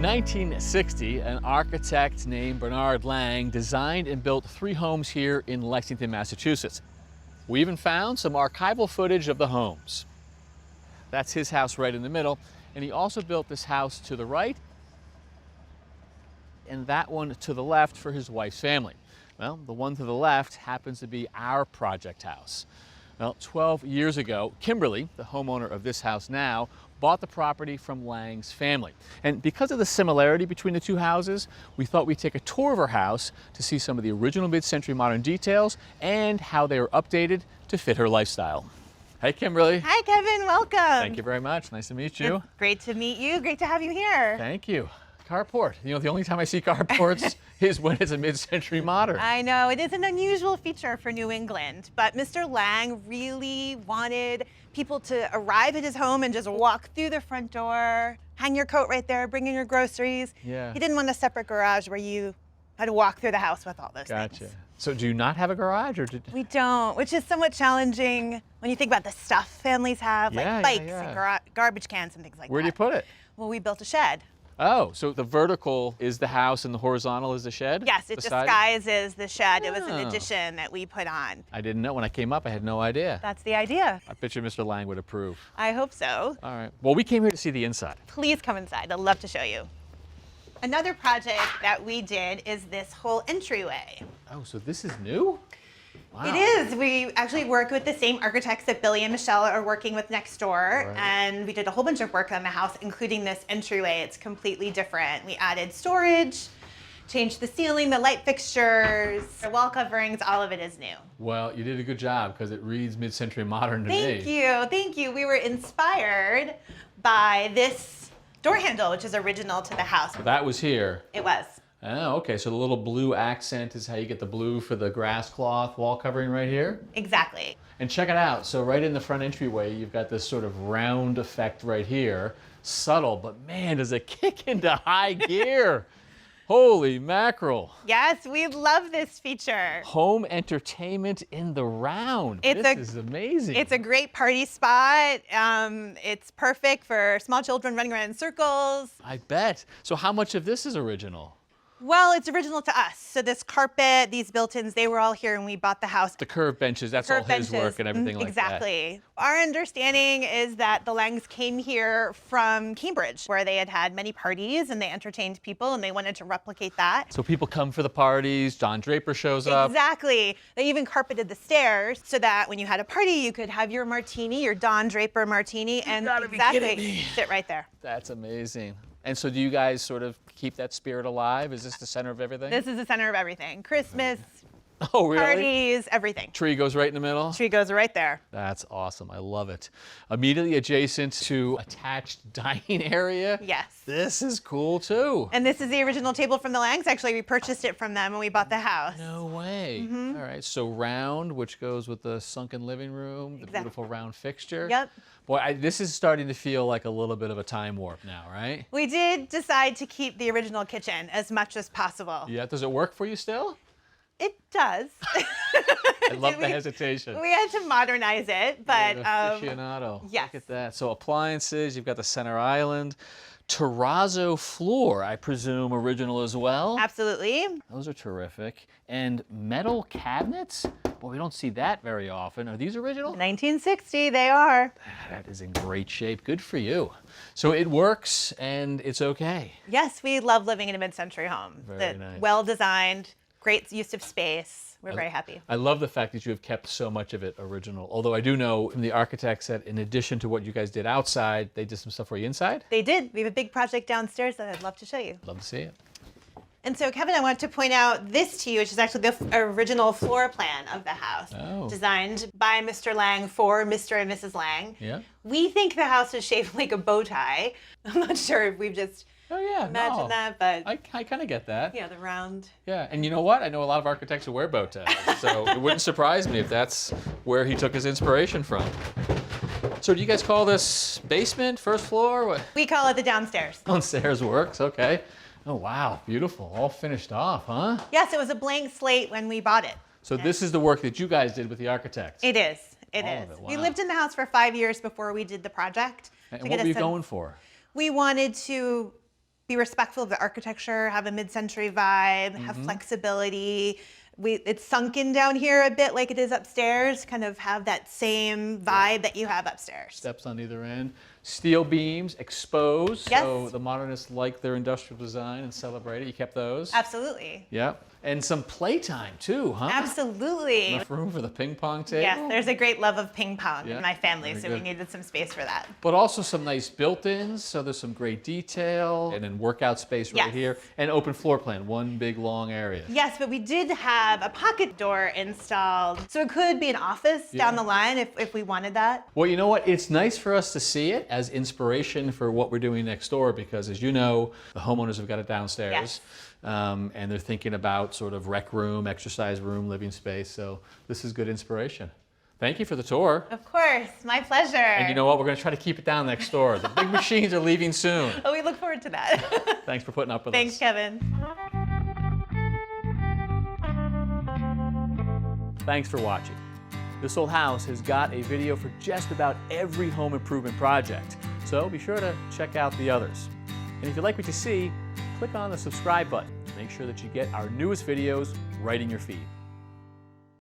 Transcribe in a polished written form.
1960, an architect named Bernard Lang designed and built 3 homes here in Lexington, Massachusetts. We even found some archival footage of the homes. That's his house right in the middle, and he also built this house to the right and that one to the left for his wife's family. Well, the one to the left happens to be our project house. Well, 12 years ago, Kimberly, the homeowner of this house now, bought the property from Lang's family. And because of the similarity between the 2 houses, we thought we'd take a tour of her house to see some of the original mid-century modern details and how they were updated to fit her lifestyle. Hey, Kimberly. Hi, Kevin. Welcome. Thank you very much. Nice to meet you. It's great to meet you. Great to have you here. Thank you. Carport. You know, the only time I see carports is when it's a mid-century modern. I know. It is an unusual feature for New England, but Mr. Lang really wanted people to arrive at his home and just walk through the front door, hang your coat right there, bring in your groceries. Yeah. He didn't want a separate garage where you had to walk through the house with all those Gotcha. things. So do you not have a garage, or did... We don't, which is somewhat challenging when you think about the stuff families have, Yeah, like bikes yeah. and garbage cans and things like Where that. do you put it? Well, we built a shed. Oh, so the vertical is the house and the horizontal is the shed? Yes, it beside disguises the shed. It was an Oh. addition that we put on. I didn't know. When I came up, I had no idea. That's the idea. I bet you Mr. Lang would approve. I hope so. All right. Well, we came here to see the inside. Please come inside. I'd love to show you. Another project that we did is this whole entryway. Oh, so this is new? Wow. It is. We actually work with the same architects that Billy and Michelle are working with next door. Right. And we did a whole bunch of work on the house, including this entryway. It's completely different. We added storage, changed the ceiling, the light fixtures, the wall coverings, all of it is new. Well, you did a good job because it reads mid-century modern to Thank me. you. Thank you. We were inspired by this door handle, which is original to the house. So that was here. It was. Oh, okay. So the little blue accent is how you get the blue for the grass cloth wall covering right here? Exactly. And check it out. So right in the front entryway, you've got this sort of round effect right here. Subtle, but man, does it kick into high gear. Holy mackerel. Yes, we love this feature. Home entertainment in the round. This is amazing. It's a great party spot. It's perfect for small children running around in circles. I bet. So how much of this is original? Well, it's original to us. So this carpet, these built-ins, they were all here when we bought the house. The curved benches, that's all his work and everything like that. Exactly. Our understanding is that the Langs came here from Cambridge, where they had had many parties and they entertained people and they wanted to replicate that. So people come for the parties, Don Draper shows up. Exactly. They even carpeted the stairs so that when you had a party, you could have your martini, your Don Draper martini, and gotta be kidding me. sit right there. That's amazing. And so do you guys sort of keep that spirit alive? Is this the center of everything? This is the center of everything. Christmas, Oh, really? parties, everything. Tree goes right in the middle? Tree goes right there. That's awesome. I love it. Immediately adjacent to attached dining area. Yes. This is cool too. And this is the original table from the Langs. Actually, we purchased it from them when we bought the house. No way. All right. So round, which goes with the sunken living room, the beautiful round fixture. Yep. Boy, this is starting to feel like a little bit of a time warp now, right? We did decide to keep the original kitchen as much as possible. Yeah. Does it work for you still? It does. I love the hesitation. We had to modernize it, but You're an aficionado. yes. Look at that. So appliances, you've got the center island. Terrazzo floor, I presume original as well. absolutely. Those are terrific. And metal cabinets? Boy, we don't see that very often. Are these original? 1960, they are. That is in great shape. Good for you. So it works and it's okay. Yes, we love living in a mid-century home. Very nice. Well designed, great use of space. We're very happy. I love the fact that you have kept so much of it original. Although I do know from the architects that in addition to what you guys did outside, they did some stuff for you inside. They did. We have a big project downstairs that I'd love to show you. Love to see it. And so, Kevin, I want to point out this to you, which is actually the original floor plan of the house. Oh. Designed by Mr. Lang for Mr. and Mrs. Lang. Yeah. We think the house is shaped like a bow tie. I'm not sure if we've just Oh yeah. imagined that, but I kind of get that. yeah, the round. Yeah, and you know what? I know a lot of architects who wear bow ties, so it wouldn't surprise me if that's where he took his inspiration from. So do you guys call this basement, first floor? What? We call it the downstairs. Downstairs works, okay. Oh wow, beautiful, all finished off, huh? Yes, it was a blank slate when we bought it. So this is the work that you guys did with the architect. It is. It All is. of it, We wow. lived in the house for 5 years before we did the project. And to what get were you a sense- going for? We wanted to be respectful of the architecture, have a mid-century vibe, have flexibility. It's sunken down here a bit like it is upstairs, kind of have that same vibe that you have upstairs. Steps on either end. Steel beams, exposed, Yes. so the modernists like their industrial design and celebrate it. You kept those? Absolutely. Yeah. And some playtime too, huh? Absolutely. Enough room for the ping pong table? Yes, there's a great love of ping pong Yeah, in my family, very so good. we needed some space for that. But also some nice built-ins, so there's some great detail, and then workout space right Yes. here, and open floor plan, one big long area. Yes, but we did have a pocket door installed, so it could be an office down the line if we wanted that. Well, you know what? It's nice for us to see it as inspiration for what we're doing next door, because as you know, the homeowners have got it downstairs. Yes. And they're thinking about sort of rec room, exercise room, living space. So this is good inspiration. Thank you for the tour. Of course, my pleasure. And you know what? We're going to try to keep it down next door. The big machines are leaving soon. Oh, we look forward to that. Thanks for putting up with Thanks, us. Kevin. Thanks for watching. This Old House has got a video for just about every home improvement project. So be sure to check out the others. And if you like what you see, click on the subscribe button. Make sure that you get our newest videos right in your feed.